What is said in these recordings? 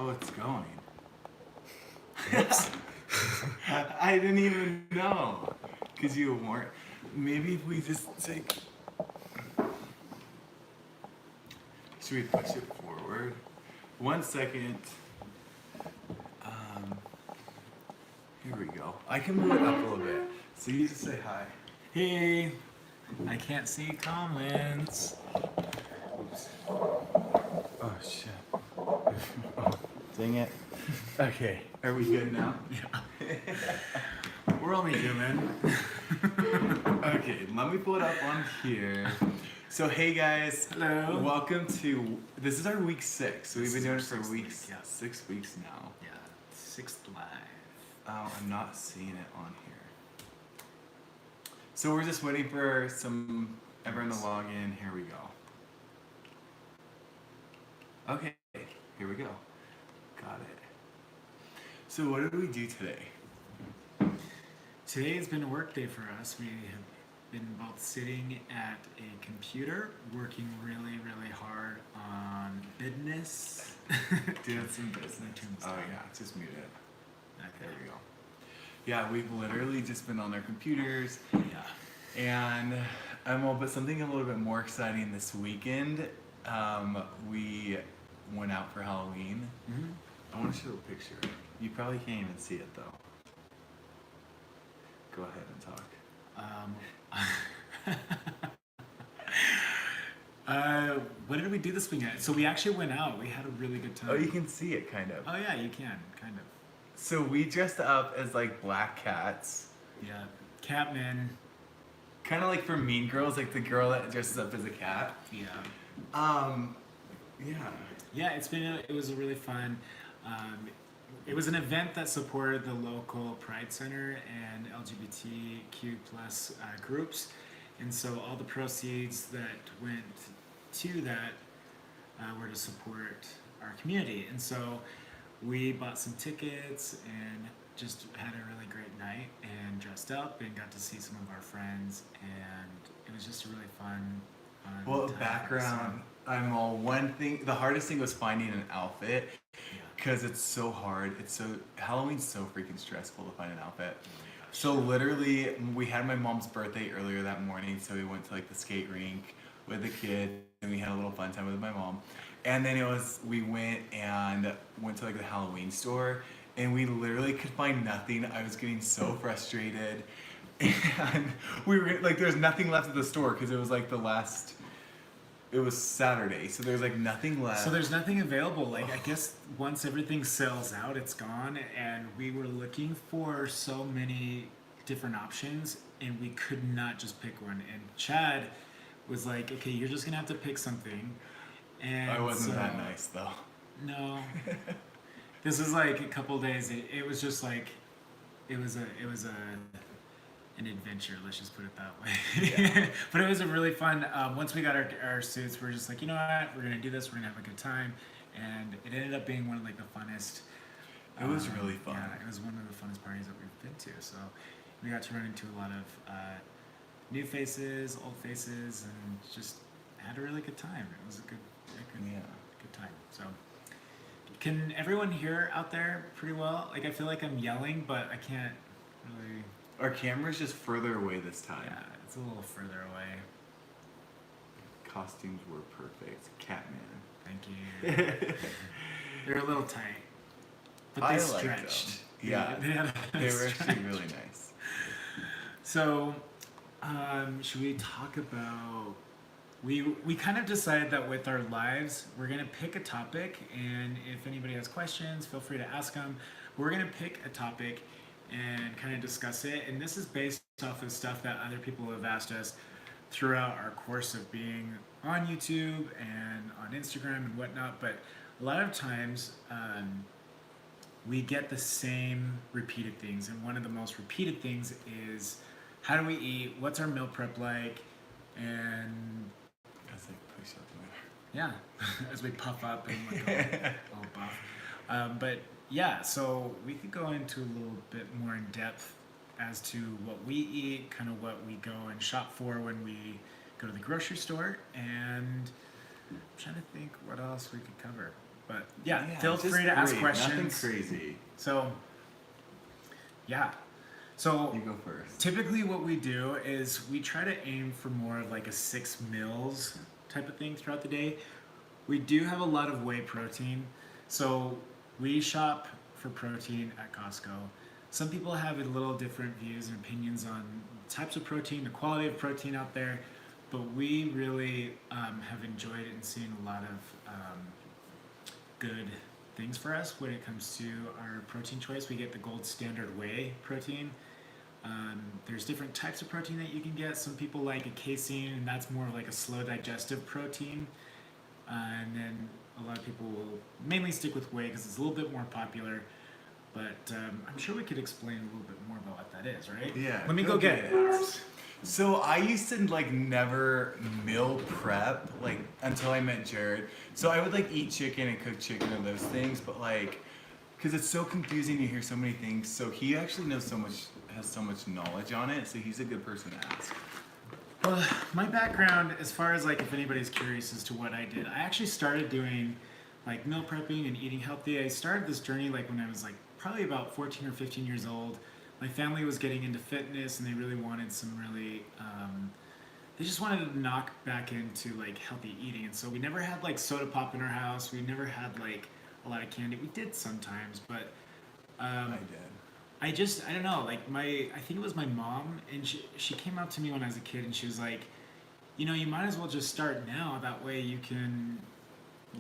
how it's going. Oops. I didn't even know. Because you weren't. Maybe if we just take. Should we push it forward? 1 second. Here we go. I can move it up a little bit. So you just say hi. Hey, I can't see comments. Oops. Oh shit. Dang it. Okay. Are we good now? Yeah. We're only human. Okay, let me pull it up on here. So hey guys, Hello. welcome to, this is our week 6. So we've been doing it for weeks, yeah. 6 weeks now. Yeah, 6th live. Oh, I'm not seeing it on here. So we're just waiting for everyone to log in. Here we go. Okay, here we go. Got it. So what did we do today? Today has been a work day for us. We have been both sitting at a computer, working really, really hard on business. Doing some business. Oh yeah, just mute it. Okay. There we go. Yeah, we've literally just been on our computers. Yeah. And but something a little bit more exciting this weekend. We went out for Halloween. Mm-hmm. I want to show a picture. You probably can't even see it though. Go ahead and talk. What did we do this weekend? So we actually went out. We had a really good time. Oh, you can see it kind of. Oh yeah, you can, kind of. So we dressed up as like black cats. Yeah, Catman. Kind of like for Mean Girls, like the girl that dresses up as a cat. Yeah. Yeah. Yeah, it was a really fun. It was an event that supported the local Pride Center and LGBTQ plus groups, and so all the proceeds that went to that were to support our community. And so we bought some tickets and just had a really great night and dressed up and got to see some of our friends, and it was just a really fun Well, time. background. The hardest thing was finding an outfit. Because it's so hard. Halloween's so freaking stressful to find an outfit. So literally, we had my mom's birthday earlier that morning, so we went to like the skate rink with the kids, and we had a little fun time with my mom. And then we went to like the Halloween store, and we literally could find nothing. I was getting so frustrated, and we were like, there's nothing left at the store because it was like it was Saturday, so there's like nothing left. So there's nothing available. Like, I guess once everything sells out, it's gone. And we were looking for so many different options, and we could not just pick one. And Chad was like, "Okay, you're just gonna have to pick something." And I wasn't that nice though. No. This was like a couple days. It was just like, it was an adventure, let's just put it that way. Yeah. But it was a really fun, once we got our suits, we were just like, you know what, we're gonna do this, we're gonna have a good time. And it ended up being one of like the funnest. It was really fun. Yeah, it was one of the funnest parties that we've been to. So we got to run into a lot of new faces, old faces, and just had a really good time. It was a good time. So can everyone hear out there pretty well? Like, I feel like I'm yelling, but I can't really. Our camera's just further away this time. Yeah, it's a little further away. Costumes were perfect. Catman. Thank you. They're a little tight, but they stretched. Them. Yeah, they were actually really nice. So, should we talk about? We kind of decided that with our lives, we're gonna pick a topic, and if anybody has questions, feel free to ask them. We're gonna pick a topic and kind of discuss it, and this is based off of stuff that other people have asked us throughout our course of being on YouTube and on Instagram and whatnot. But a lot of times we get the same repeated things, and one of the most repeated things is, how do we eat, what's our meal prep like, and as I push up there. Yeah, as we puff up and look all buff. But yeah, so we could go into a little bit more in depth as to what we eat, kind of what we go and shop for when we go to the grocery store, and I'm trying to think what else we could cover. But yeah, feel just free to ask breathe, questions. Nothing crazy. So, yeah. So You go first. typically what we do is we try to aim for more of like a 6 meals type of thing throughout the day. We do have a lot of whey protein. So we shop for protein at Costco. Some people have a little different views and opinions on types of protein, the quality of protein out there, but we really have enjoyed it and seen a lot of good things for us when it comes to our protein choice. We get the gold standard whey protein. There's different types of protein that you can get. Some people like a casein, and that's more like a slow digestive protein. And then a lot of people will mainly stick with whey because it's a little bit more popular. But I'm sure we could explain a little bit more about what that is, right? Yeah. Let me go get it. So I used to like never meal prep like until I met Jared. So I would like eat chicken and cook chicken and those things, but like, cause it's so confusing. You hear so many things. So he actually knows so much, has so much knowledge on it. So he's a good person to ask. Well, my background, as far as like if anybody's curious as to what I did, I actually started doing like meal prepping and eating healthy. I started this journey like when I was like probably about 14 or 15 years old. My family was getting into fitness and they really wanted some really, they just wanted to knock back into like healthy eating. And so we never had like soda pop in our house. We never had like a lot of candy. We did sometimes, but I did. I don't know, like I think it was my mom, and she came up to me when I was a kid and she was like, you know, you might as well just start now. That way you can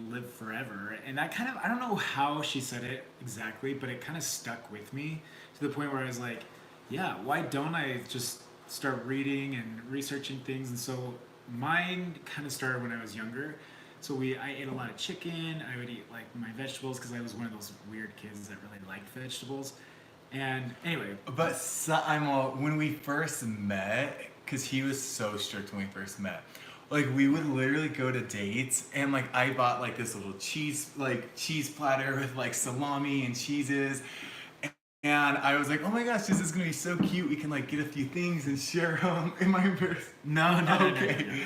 live forever. And that kind of, I don't know how she said it exactly, but it kind of stuck with me to the point where I was like, yeah, why don't I just start reading and researching things? And so mine kind of started when I was younger. So I ate a lot of chicken. I would eat like my vegetables because I was one of those weird kids that really liked vegetables. And anyway. But when we first met, because he was so strict when we first met, like we would literally go to dates and like I bought like this little cheese platter with like salami and cheeses. And I was like, oh my gosh, this is gonna be so cute. We can like get a few things and share them. Am I embarrassed? No. Okay.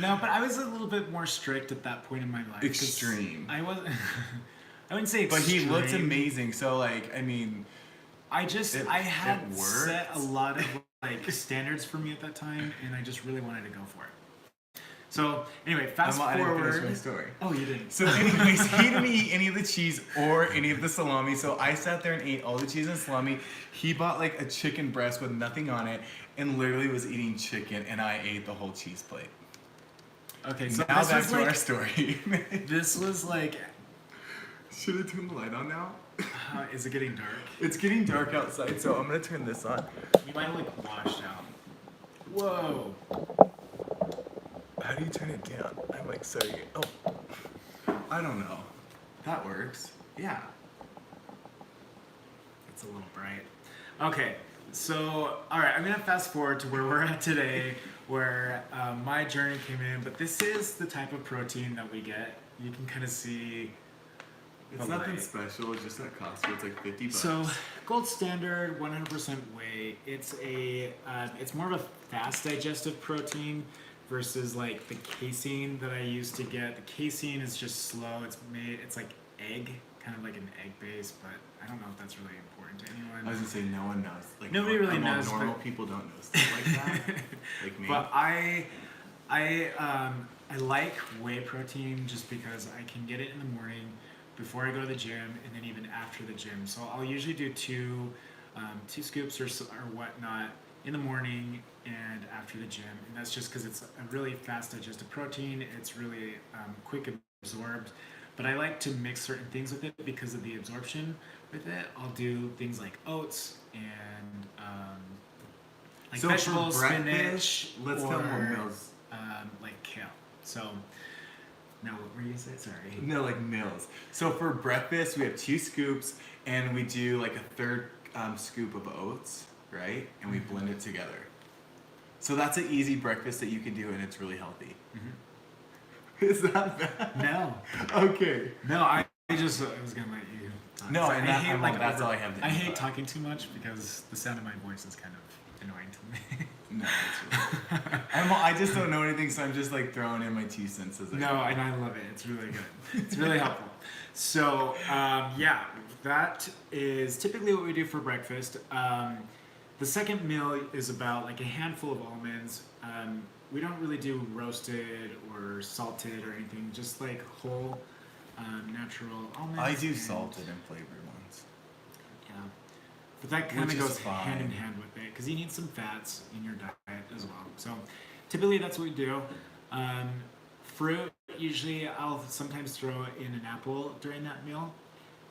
No, but I was a little bit more strict at that point in my life. Extreme. I was. I wouldn't say But extreme. he looks amazing. So like, I mean, I had it set a works. lot of like standards for me at that time, and I just really wanted to go for it. So anyway, fast I didn't forward. finish my story. Oh, you didn't. So anyways, he didn't eat any of the cheese or any of the salami. So I sat there and ate all the cheese and salami. He bought like a chicken breast with nothing on it and literally was eating chicken, and I ate the whole cheese plate. Okay, so Now this back was to like, our story. this was like, Should I turn the light on now? is it getting dark? It's getting dark outside, so I'm gonna turn this on. You might have like washed out. Whoa. How do you turn it down? I'm like, sorry. Oh, I don't know. That works. Yeah. It's a little bright. Okay, so all right, I'm gonna fast forward to where we're at today, where my journey came in. But this is the type of protein that we get. You can kind of see. It's the nothing light. special. It's just at Costco. It's like $50. So, gold standard, 100% whey. It's it's more of a fast digestive protein versus like the casein that I used to get. The casein is just slow. It's like egg, kind of like an egg base, but I don't know if that's really important to anyone. I was gonna say no one knows. Like Nobody really knows, Normal but- people don't know stuff like that. Like me. But I like whey protein just because I can get it in the morning before I go to the gym and then even after the gym. So I'll usually do two scoops or whatnot in the morning and after the gym. And that's just because it's a really fast digested protein. It's really quick absorbed. But I like to mix certain things with it because of the absorption with it. I'll do things like oats and like So for vegetables, breakfast, spinach, let's or tell them what meals. like kale. So now what were you gonna say? Sorry. No, like meals. So for breakfast, we have 2 scoops, and we do like a third scoop of oats, right? And we blend it together. So that's an easy breakfast that you can do, and it's really healthy. Is that bad? No. Okay. No, I was gonna let you talk. No, So and that's all I have to I do hate about it. talking too much because the sound of my voice is kind of annoying to me. No, it's really I just don't know anything, so I'm just like throwing in my 2 cents as I No, go. and I love it. It's really good. It's really helpful. So, yeah, that is typically what we do for breakfast. The second meal is about like a handful of almonds. We don't really do roasted or salted or anything, just like whole, natural almonds. I do and- salted and flavored ones. Yeah. But that kind Which of is goes hand in fine. hand with it because you need some fats in your diet as well. So typically that's what we do. Fruit, usually I'll sometimes throw in an apple during that meal.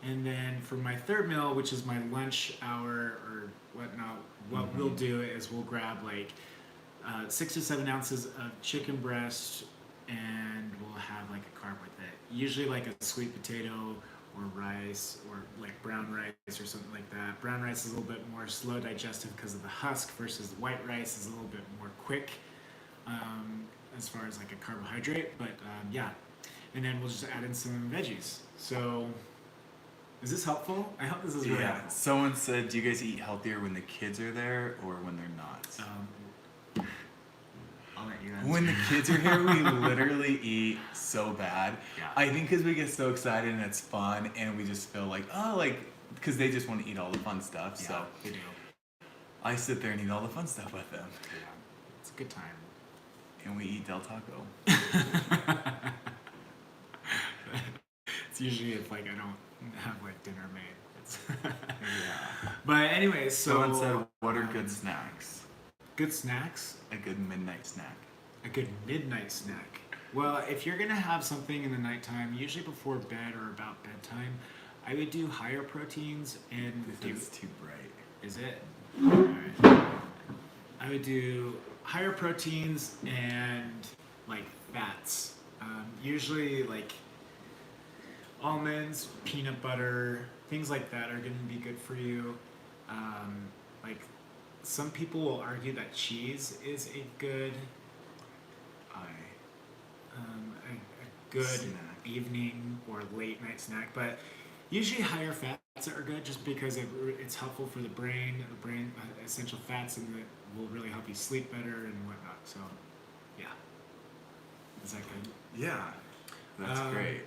And then for my third meal, which is my lunch hour or whatnot, what we'll do is we'll grab like 6 to 7 ounces of chicken breast and we'll have like a carb with it. Usually like a sweet potato or rice or like brown rice or something like that. Brown rice is a little bit more slow digestive because of the husk versus the white rice is a little bit more quick as far as like a carbohydrate. But yeah, and then we'll just add in some veggies. So is this helpful? I hope this is really Yeah. helpful. Someone said, do you guys eat healthier when the kids are there or when they're not? I'll let you answer. When the kids are here, we literally eat so bad. Yeah. I think because we get so excited and it's fun, and we just feel like, oh, like, because they just want to eat all the fun stuff. Yeah, So they do. I sit there and eat all the fun stuff with them. Yeah, it's a good time. And we eat Del Taco. It's usually if like I don't have like dinner made. It's Yeah. but anyways, so Someone said, what are good snacks? good snacks, A good midnight snack. a good midnight snack. Well, if you're gonna have something in the nighttime, usually before bed or about bedtime, I would do higher proteins and do. It's too bright. Is it? Alright. I would do higher proteins and like fats. Usually like almonds, peanut butter, things like that are going to be good for you. Like some people will argue that cheese is a good a good Snack. evening or late night snack, but usually higher fats are good just because it's helpful for the brain essential fats and that will really help you sleep better and whatnot. So yeah, is that good? Yeah. That's great.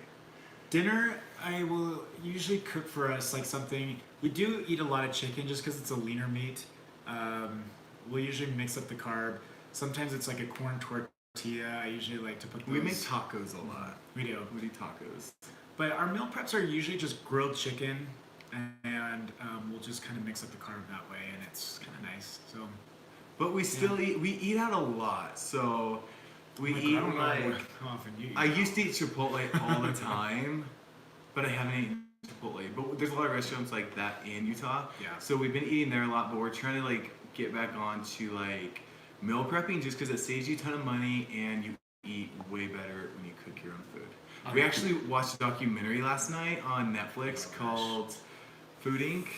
Dinner, I will usually cook for us like something. We do eat a lot of chicken just because it's a leaner meat. We'll usually mix up the carb. Sometimes it's like a corn tortilla. I usually like to put those. We make tacos a lot. We do. We do tacos. But our meal preps are usually just grilled chicken, and we'll just kind of mix up the carb that way, and it's kind of nice. So. But we still we eat out a lot, so we Like, eat I don't know like how often you eat. I used to eat Chipotle all the time, but I haven't eaten Chipotle. But there's a lot of restaurants like that in Utah. Yeah. So we've been eating there a lot, but we're trying to like get back on to like meal prepping just because it saves you a ton of money and you eat way better when you cook your own food. We Okay. actually watched a documentary last night on Netflix called Food Inc.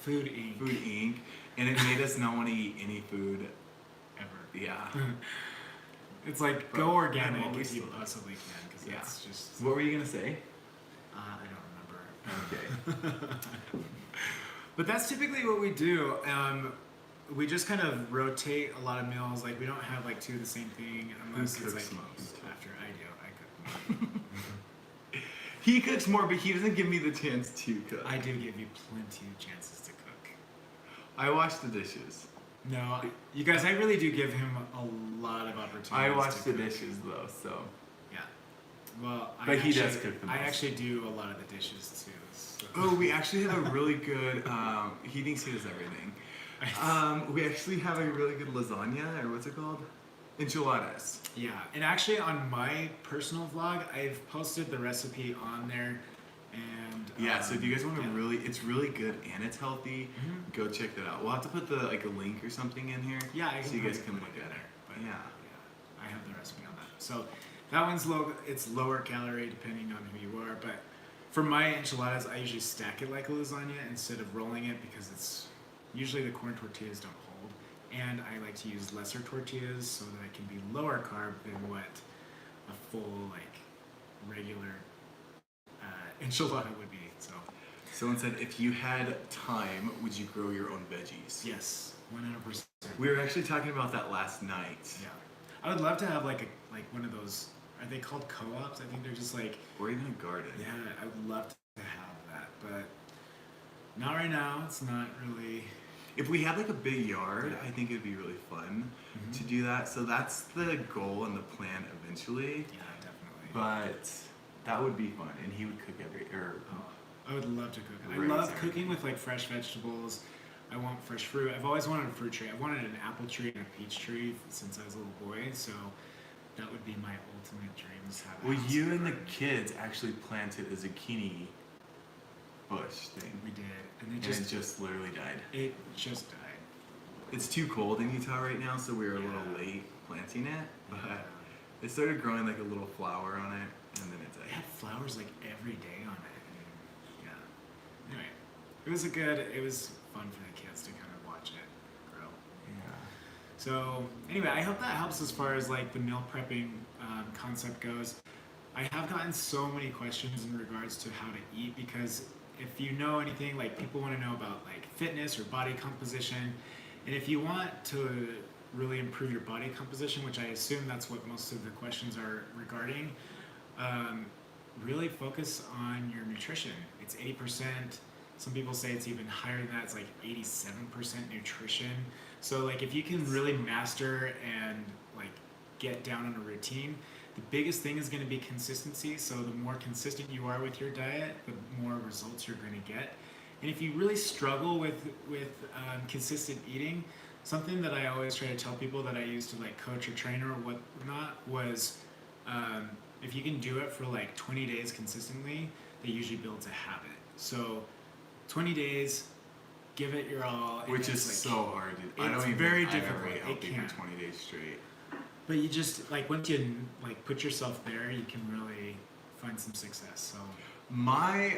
Food Inc. Food Inc. And it made us not want to eat any food. Ever. Yeah. It's like But go I'm organic always if you still- possibly can, because Yeah. that's just. What were you gonna say? I don't remember. Okay. But that's typically what we do. We just kind of rotate a lot of meals. Like we don't have like two of the same thing unless Who it's cooks like most? after I do. I cook. He cooks more, but he doesn't give me the chance to cook. I do give you plenty of chances to cook. I wash the dishes. No, you guys, I really do give him a lot of opportunities. I wash to the cook. dishes though, so. Yeah. Well, But he does cook the I most. actually do a lot of the dishes too. So. Oh, we actually have a really good. He thinks he does everything. We actually have a really good lasagna, or what's it called? Enchiladas. Yeah, and actually on my personal vlog, I've posted the recipe on there, and Yeah, so if you guys want to yeah. it's really good and it's healthy. Mhm. Go check that out. We'll have to put a link or something in here. Yeah, I so can you guys put can it look in at there, it. but Yeah. I have the recipe on that. So that one's low. It's lower calorie depending on who you are. But for my enchiladas, I usually stack it like a lasagna instead of rolling it because it's usually the corn tortillas don't hold, and I like to use lesser tortillas so that it can be lower carb than what a full like regular enchilada would be. So Someone said, if you had time, would you grow your own veggies? yes, 100%. We were actually talking about that last night. Yeah. I would love to have like one of those. Are they called co-ops? I think they're just like. Or even a garden. Yeah, I would love to have that, but not right now. It's not really. If we had like a big yard, I think it'd be really fun to do that. So that's the goal and the plan eventually. Yeah, definitely. But that would be fun, and he would cook I would love to cook. I Raise love everything. cooking with like fresh vegetables. I want fresh fruit. I've always wanted a fruit tree. I wanted an apple tree and a peach tree since I was a little boy. So that would be my ultimate dream. Is have a Well, house you and and the garden. kids actually planted a zucchini bush thing. We did, and And it just literally died. it just died. It's too cold in Utah right now, so we were a little Yeah. late planting it. But Yeah. it started growing like a little flower on it, and then it It died. had flowers like every day on it. And, yeah. Anyway, it was fun for the kids to kind of watch it grow. Yeah. So anyway, I hope that helps as far as like the meal prepping concept goes. I have gotten so many questions in regards to how to eat because if you know anything, like people want to know about like fitness or body composition, and if you want to really improve your body composition, which I assume that's what most of the questions are regarding, really focus on your nutrition. It's 80%. Some people say it's even higher than that. It's like 87% nutrition. So like if you can really master and like get down on a routine, the biggest thing is going to be consistency. So the more consistent you are with your diet, the more results you're going to get. And if you really struggle with consistent eating, something that I always try to tell people that I used to like coach or train or whatnot was if you can do it for like 20 days consistently, that usually builds a habit. So 20 days, give it your all. and Which it's is like, so hard. I it's don't even very think I've ever difficult. ate It healthy can. for 20 days straight. But you just like once you like put yourself there, you can really find some success. So My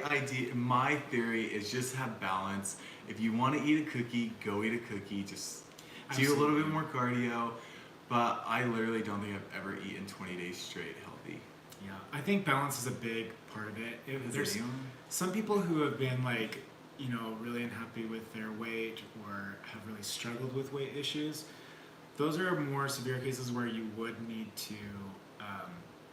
theory is just have balance. If you want to eat a cookie, go eat a cookie. Just do a little bit Absolutely. more cardio. But I literally don't think I've ever eaten 20 days straight healthy. yeah, I think balance is a big part of it. There's anyone? some people who have been like, you know, really unhappy with their weight or have really struggled with weight issues. Those are more severe cases where you would need to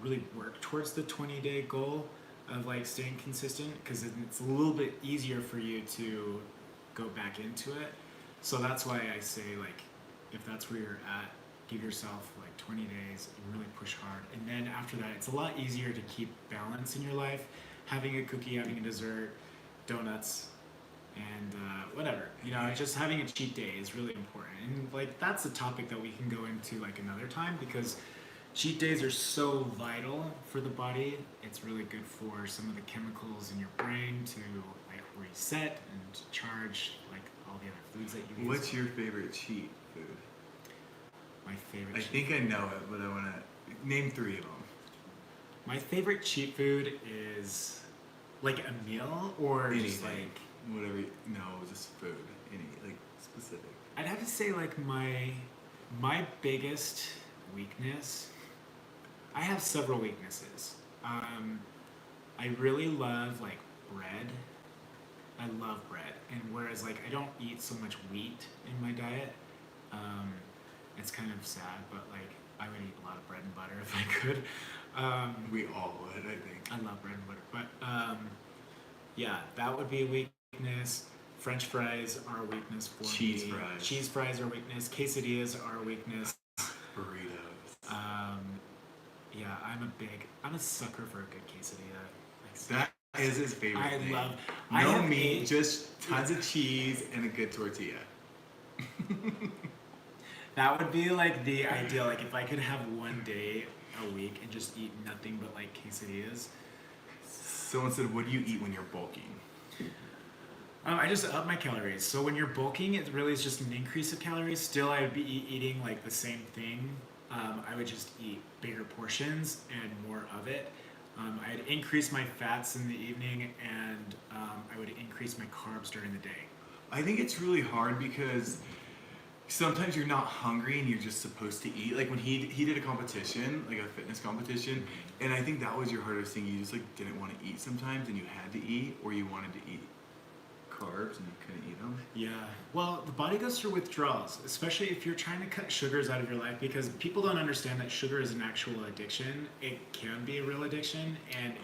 really work towards the 20-day goal of like staying consistent because it's a little bit easier for you to go back into it. So that's why I say like if that's where you're at, give yourself like 20 days and really push hard. And then after that, it's a lot easier to keep balance in your life. Having a cookie, having a dessert, donuts, and whatever, you know, just having a cheat day is really important. And like that's a topic that we can go into like another time because cheat days are so vital for the body. It's really good for some of the chemicals in your brain to like reset and charge like all the other foods that you use. What's your favorite cheat food? My favorite I cheat think I know it, but I want to name 3 of them. My favorite cheat food is like a meal or just Anything. like No, just food. Any like specific. I'd have to say like my biggest weakness. I have several weaknesses. I really love like bread. I love bread, and whereas like I don't eat so much wheat in my diet, it's kind of sad. But like I would eat a lot of bread and butter if I could. We all would, I think. I love bread and butter, but yeah, that would be a weakness. French fries are a weakness for Cheese me. fries. Cheese fries are a weakness. Quesadillas are a weakness. Burritos. Yeah, I'm a sucker for a good quesadilla. That is his favorite I thing. love. No I have meat, ate- just tons of cheese and a good tortilla. That would be like the ideal. Like if I could have one day a week and just eat nothing but like quesadillas. Someone said, what do you eat when you're bulking? I just up my calories. So when you're bulking, it really is just an increase of calories. Still, I would be eating like the same thing. I would just eat bigger portions and more of it. I'd increase my fats in the evening, and I would increase my carbs during the day. I think it's really hard because sometimes you're not hungry and you're just supposed to eat. Like when he did a competition, like a fitness competition, and I think that was your hardest thing. You just like didn't want to eat sometimes and you had to eat, or you wanted to eat carbs. carbs and you couldn't eat them. Yeah. Well, the body goes through withdrawals, especially if you're trying to cut sugars out of your life, because people don't understand that sugar is an actual addiction. It can be a real addiction, and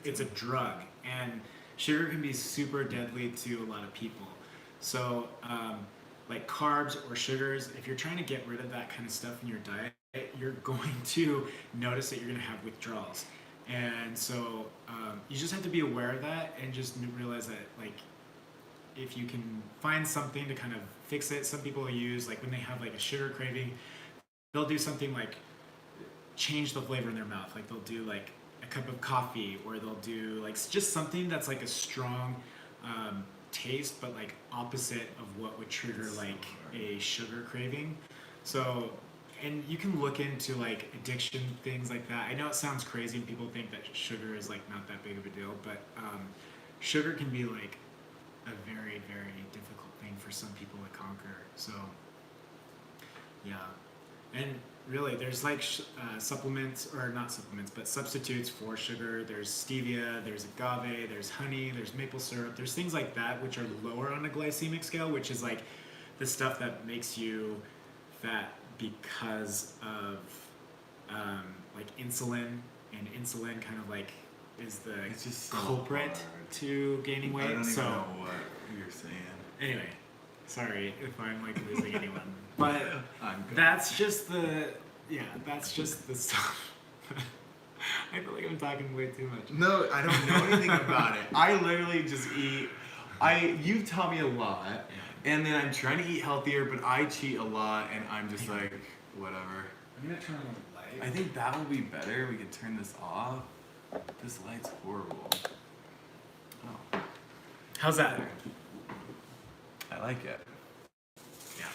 it's a drug. And sugar can be super deadly to a lot of people. So, like carbs or sugars, if you're trying to get rid of that kind of stuff in your diet, you're going to notice that you're going to have withdrawals. And so you just have to be aware of that and just realize that, like, if you can find something to kind of fix it. Some people use, like, when they have like a sugar craving, they'll do something like change the flavor in their mouth. Like they'll do like a cup of coffee, or they'll do like just something that's like a strong taste, but like opposite of what would trigger like a sugar craving. So, and you can look into like addiction, things like that. I know it sounds crazy and people think that sugar is like not that big of a deal, but sugar can be like a very, very difficult thing for some people to conquer. So, yeah. And really, there's like supplements, or not supplements, but substitutes for sugar. There's stevia, there's agave, there's honey, there's maple syrup. There's things like that which are lower on the glycemic scale, which is like the stuff that makes you fat because of like insulin, and insulin kind of like is the It's just so culprit hard to gaining weight. I don't even So know what you're saying. anyway, sorry if I'm like losing anyone, but I'm good. that's just the stuff. I feel like I'm talking way too much. No, I don't know anything about it. I literally just eat. You've taught me a lot, and then I'm trying to eat healthier, but I cheat a lot, and I'm just like, whatever. I'm gonna turn on the light. I think that would be better. We could turn this off. This light's horrible. Oh, How's that? I like it. Yeah.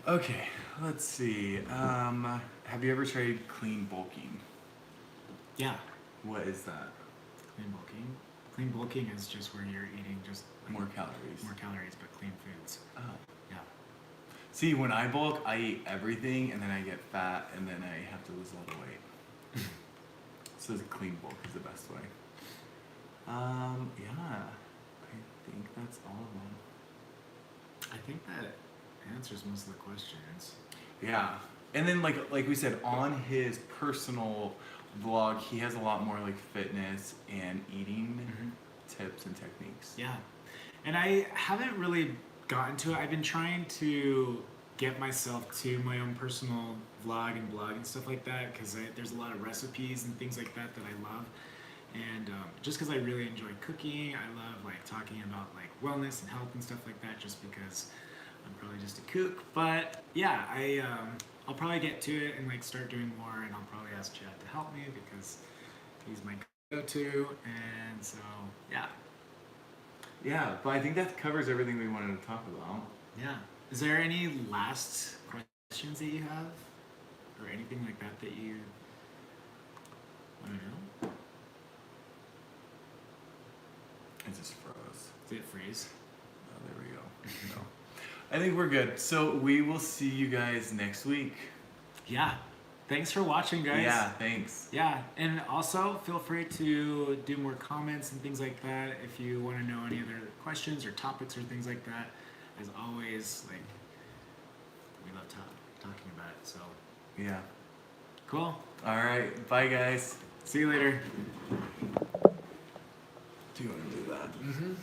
Okay, let's see. Have you ever tried clean bulking? Yeah. What is that? Clean bulking. Clean bulking is just where you're eating just like More calories. more calories, but clean foods. Oh. Yeah. See, when I bulk, I eat everything, and then I get fat, and then I have to lose a lot of weight. So the clean bulk is the best way. Yeah, I think that's all of them. I think that answers most of the questions. Yeah, and then like we said, on his personal vlog, he has a lot more like fitness and eating tips and techniques. Yeah. And I haven't really gotten to it. I've been trying to get myself to my own personal vlog and blog and stuff like that, because there's a lot of recipes and things like that that I love. And just because I really enjoy cooking, I love like talking about like wellness and health and stuff like that, just because I'm probably just a kook. But yeah, I'll probably get to it and like start doing more, and I'll probably ask Chad to help me because he's my go-to. And so yeah. Yeah, but I think that covers everything we wanted to talk about. Yeah. Is there any last questions that you have, or anything like that that you want to know? It just froze. Did it freeze? Oh, there we go. No. I think we're good. So we will see you guys next week. Yeah. Thanks for watching, guys. Yeah, thanks. Yeah, and also feel free to do more comments and things like that if you want to know any other questions or topics or things like that. As always, like, we love talking about it. So Yeah. cool. All right. Bye, guys. See you later. Do you want to do that? Mm-hmm.